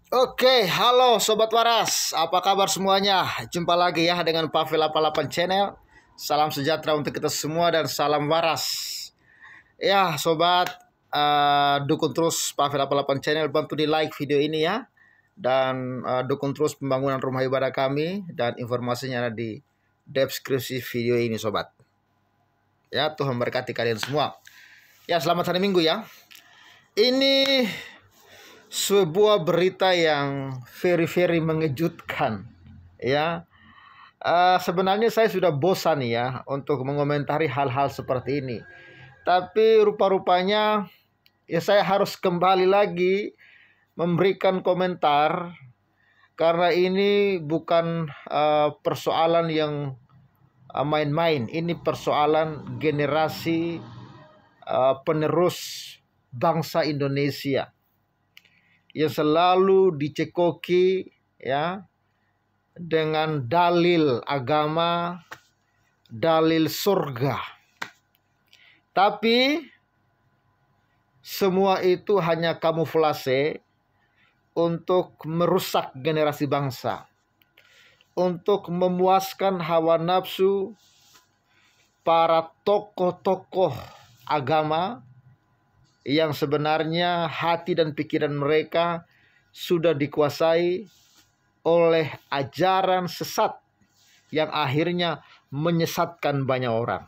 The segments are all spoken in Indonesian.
Oke, halo Sobat Waras, apa kabar semuanya? Jumpa lagi ya dengan Pavel 88 Channel. Salam sejahtera untuk kita semua dan salam waras. Ya Sobat, dukung terus Pavel 88 Channel, bantu di like video ini ya. Dan dukung terus pembangunan rumah ibadah kami. Dan informasinya ada di deskripsi video ini Sobat. Ya, Tuhan memberkati kalian semua. Ya, selamat hari Minggu ya. Ini sebuah berita yang very mengejutkan ya. Sebenarnya saya sudah bosan ya untuk mengomentari hal-hal seperti ini, tapi rupa-rupanya ya saya harus kembali lagi memberikan komentar karena ini bukan persoalan yang main-main. Ini persoalan generasi penerus bangsa Indonesia yang selalu dicekoki ya dengan dalil agama, dalil surga. Tapi semua itu hanya kamuflase untuk merusak generasi bangsa, untuk memuaskan hawa nafsu para tokoh-tokoh agama yang sebenarnya hati dan pikiran mereka sudah dikuasai oleh ajaran sesat yang akhirnya menyesatkan banyak orang.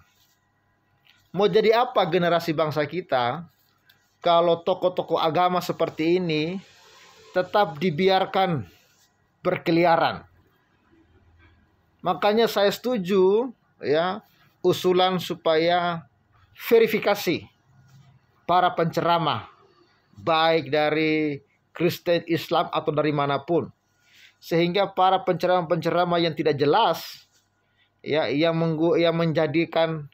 Mau jadi apa generasi bangsa kita kalau tokoh-tokoh agama seperti ini tetap dibiarkan berkeliaran? Makanya saya setuju ya usulan supaya verifikasi para penceramah, baik dari Kristen, Islam, atau dari manapun. Sehingga para penceramah-penceramah yang tidak jelas, ya, yang menjadikan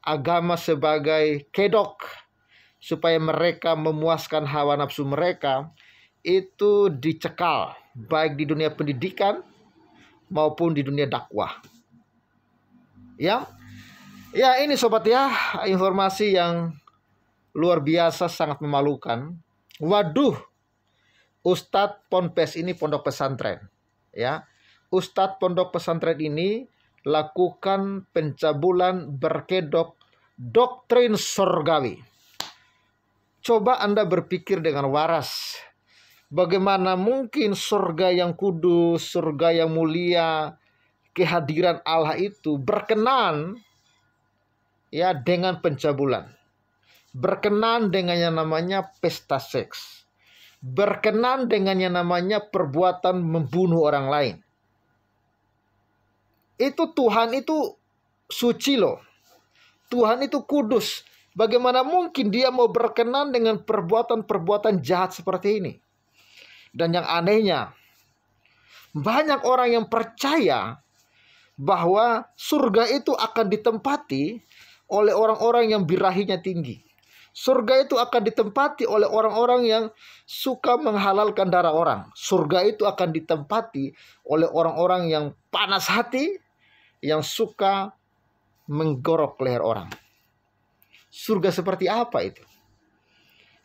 agama sebagai kedok, supaya mereka memuaskan hawa nafsu mereka, itu dicekal, baik di dunia pendidikan maupun di dunia dakwah. Ya, ini sobat ya, informasi yang luar biasa, sangat memalukan. Waduh, Ustadz Ponpes ini pondok pesantren ya. Ustadz pondok pesantren ini lakukan pencabulan berkedok doktrin surgawi. Coba Anda berpikir dengan waras. Bagaimana mungkin surga yang kudus, surga yang mulia, kehadiran Allah itu berkenan ya dengan pencabulan, berkenan dengan yang namanya pesta seks, berkenan dengan yang namanya perbuatan membunuh orang lain. Itu Tuhan itu suci loh. Tuhan itu kudus. Bagaimana mungkin dia mau berkenan dengan perbuatan-perbuatan jahat seperti ini? Dan yang anehnya, banyak orang yang percaya bahwa surga itu akan ditempati oleh orang-orang yang birahinya tinggi. Surga itu akan ditempati oleh orang-orang yang suka menghalalkan darah orang. Surga itu akan ditempati oleh orang-orang yang panas hati, yang suka menggorok leher orang. Surga seperti apa itu?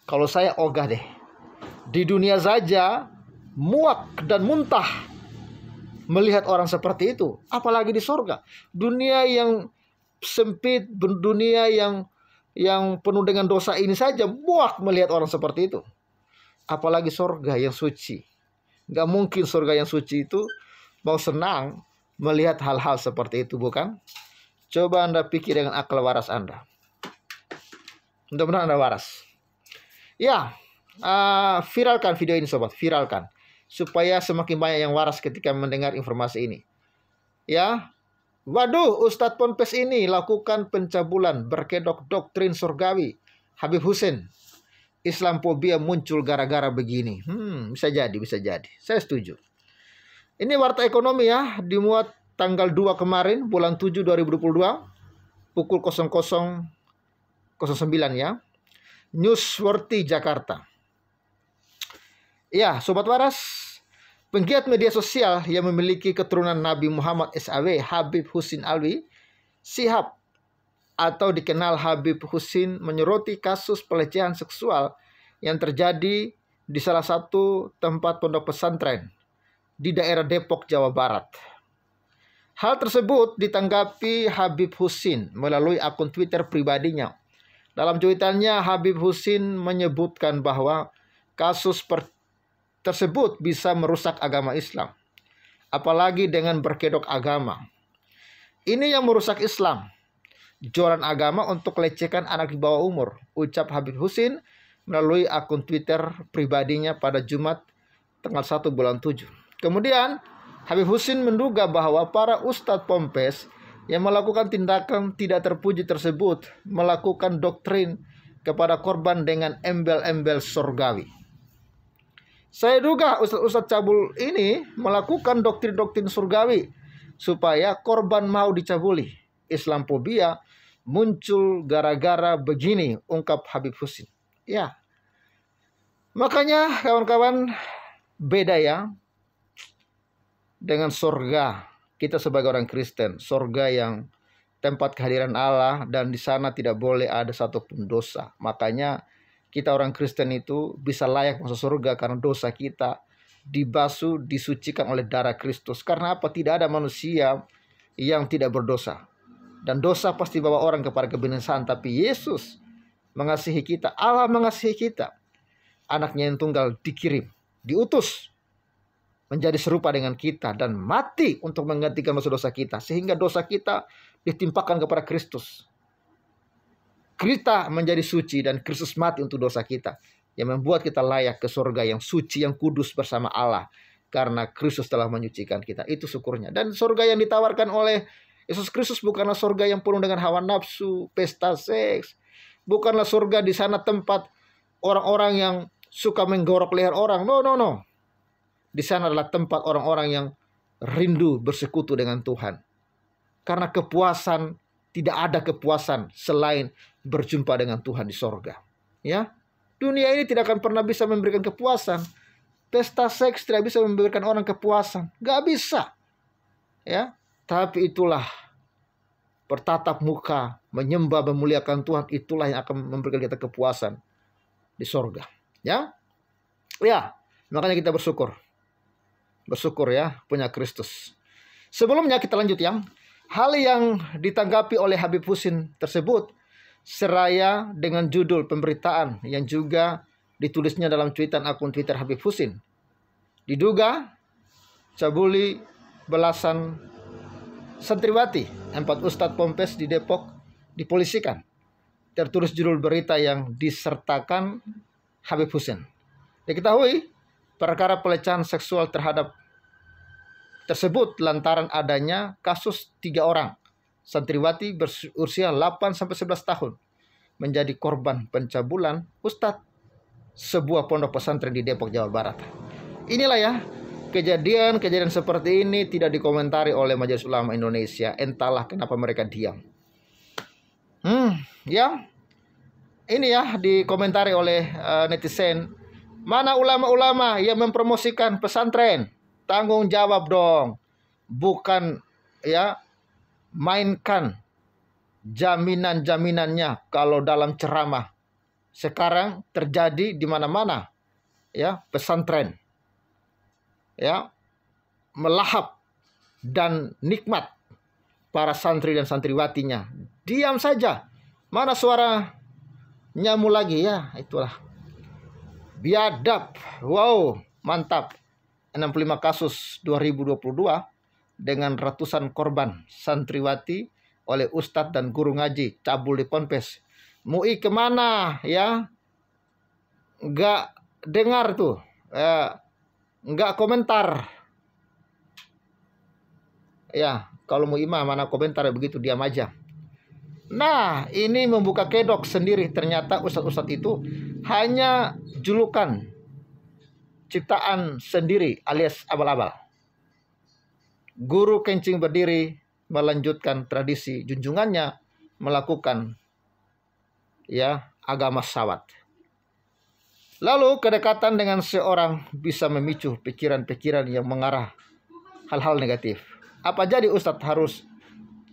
Kalau saya ogah deh. Di dunia saja muak dan muntah melihat orang seperti itu, apalagi di surga. Dunia yang sempit, dunia yang penuh dengan dosa ini saja muak melihat orang seperti itu, apalagi surga yang suci. Gak mungkin surga yang suci itu mau senang melihat hal-hal seperti itu, bukan? Coba Anda pikir dengan akal waras Anda. Mudah-mudahan Anda waras. Ya, viralkan video ini sobat, viralkan supaya semakin banyak yang waras ketika mendengar informasi ini. Ya, waduh, Ustadz Ponpes ini lakukan pencabulan berkedok doktrin surgawi. Habib Hussein, Islamfobia muncul gara-gara begini. Bisa jadi. Saya setuju. Ini Warta Ekonomi ya, dimuat tanggal 2 kemarin, bulan 7 2022, pukul 00.09 ya. Newsworthy Jakarta. Ya, sobat waras, penggiat media sosial yang memiliki keturunan Nabi Muhammad SAW, Habib Hussein Alwi Shihab atau dikenal Habib Hussein, menyoroti kasus pelecehan seksual yang terjadi di salah satu tempat pondok pesantren di daerah Depok, Jawa Barat. Hal tersebut ditanggapi Habib Husin melalui akun Twitter pribadinya. Dalam cuitannya, Habib Husin menyebutkan bahwa kasus tersebut bisa merusak agama Islam, apalagi dengan berkedok agama. Ini yang merusak Islam, jualan agama untuk lecehkan anak di bawah umur, ucap Habib Husin melalui akun Twitter pribadinya pada Jumat tanggal 1 bulan 7. Kemudian Habib Husin menduga bahwa para ustadz Pompes yang melakukan tindakan tidak terpuji tersebut melakukan doktrin kepada korban dengan embel-embel surgawi. Saya duga ustadz-ustadz cabul ini melakukan doktrin-doktrin surgawi supaya korban mau dicabuli. Islamfobia muncul gara-gara begini, ungkap Habib Husin. Ya, makanya kawan-kawan, beda ya dengan surga. Kita sebagai orang Kristen, surga yang tempat kehadiran Allah dan di sana tidak boleh ada satupun dosa. Makanya kita orang Kristen itu bisa layak masuk surga karena dosa kita dibasuh, disucikan oleh darah Kristus. Karena apa? Tidak ada manusia yang tidak berdosa. Dan dosa pasti bawa orang kepada kebinasaan. Tapi Yesus mengasihi kita, Allah mengasihi kita. Anaknya yang tunggal dikirim, diutus menjadi serupa dengan kita dan mati untuk menggantikan dosa-dosa kita, sehingga dosa kita ditimpakan kepada Kristus. Kita menjadi suci dan Kristus mati untuk dosa kita, yang membuat kita layak ke surga yang suci, yang kudus bersama Allah, karena Kristus telah menyucikan kita. Itu syukurnya. Dan surga yang ditawarkan oleh Yesus Kristus bukanlah surga yang penuh dengan hawa nafsu, pesta seks. Bukanlah surga di sana tempat orang-orang yang suka menggorok leher orang. No. Di sana adalah tempat orang-orang yang rindu bersekutu dengan Tuhan. Karena kepuasan, tidak ada kepuasan selain berjumpa dengan Tuhan di sorga. Ya, dunia ini tidak akan pernah bisa memberikan kepuasan. Pesta seks tidak bisa memberikan orang kepuasan. Gak bisa. Ya, tapi itulah bertatap muka, menyembah, memuliakan Tuhan. Itulah yang akan memberikan kita kepuasan di sorga. Ya, makanya kita bersyukur. Bersyukur ya punya Kristus. Sebelumnya kita lanjut ya. Hal yang ditanggapi oleh Habib Husin tersebut seraya dengan judul pemberitaan yang juga ditulisnya dalam cuitan akun Twitter Habib Husin. Diduga cabuli belasan santriwati 4 ustadz Pompes di Depok dipolisikan. Tertulis judul berita yang disertakan Habib Husin. Diketahui perkara pelecehan seksual terhadap tersebut lantaran adanya kasus 3 orang santriwati berusia 8-11 tahun menjadi korban pencabulan ustadz sebuah pondok pesantren di Depok, Jawa Barat. Inilah ya, kejadian seperti ini tidak dikomentari oleh Majelis Ulama Indonesia. Entahlah kenapa mereka diam. Ya, ini ya dikomentari oleh netizen. Mana ulama-ulama yang mempromosikan pesantren? Tanggung jawab dong. Bukan ya mainkan jaminan-jaminannya kalau dalam ceramah. Sekarang terjadi di mana-mana. Ya, pesantren. Ya, melahap dan nikmat para santri dan santriwatinya. Diam saja. Mana suara nyamu lagi ya? Itulah. Biadab. Wow, mantap. 65 kasus 2022 dengan ratusan korban santriwati oleh ustadz dan guru ngaji cabul di Ponpes. MUI kemana ya? Nggak dengar tuh. Nggak komentar. Ya, kalau MUI mah mana komentar begitu, diam aja. Nah, ini membuka kedok sendiri. Ternyata ustadz-ustadz itu hanya julukan ciptaan sendiri alias abal-abal. Guru kencing berdiri melanjutkan tradisi junjungannya melakukan ya agama syawat. Lalu kedekatan dengan seorang bisa memicu pikiran-pikiran yang mengarah hal-hal negatif. Apa jadi ustadz harus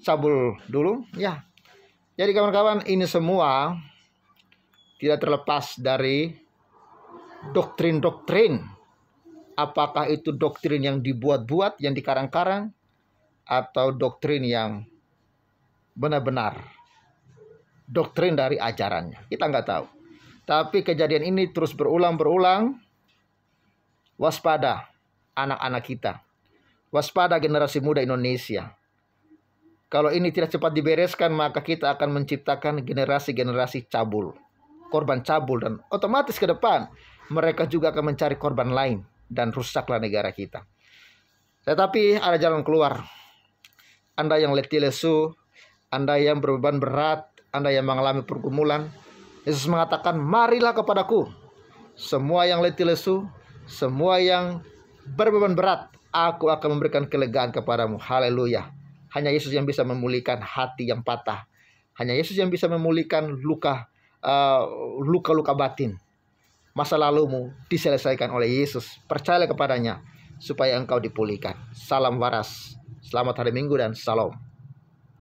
cabul dulu? Ya. Jadi kawan-kawan, ini semua tidak terlepas dari doktrin-doktrin. Apakah itu doktrin yang dibuat-buat, yang dikarang-karang, atau doktrin yang benar-benar doktrin dari ajarannya. Kita nggak tahu. Tapi kejadian ini terus berulang-berulang. Waspada anak-anak kita. Waspada generasi muda Indonesia. Kalau ini tidak cepat dibereskan, maka kita akan menciptakan generasi-generasi cabul. Korban cabul, dan otomatis ke depan mereka juga akan mencari korban lain. Dan rusaklah negara kita. Tetapi ada jalan keluar. Anda yang letih lesu, Anda yang berbeban berat, Anda yang mengalami pergumulan, Yesus mengatakan, marilah kepadaku. Semua yang letih lesu, semua yang berbeban berat, aku akan memberikan kelegaan kepadamu. Haleluya. Hanya Yesus yang bisa memulihkan hati yang patah. Hanya Yesus yang bisa memulihkan luka-luka batin. Masa lalumu diselesaikan oleh Yesus. Percayalah kepadanya supaya engkau dipulihkan. Salam waras. Selamat hari Minggu dan salam.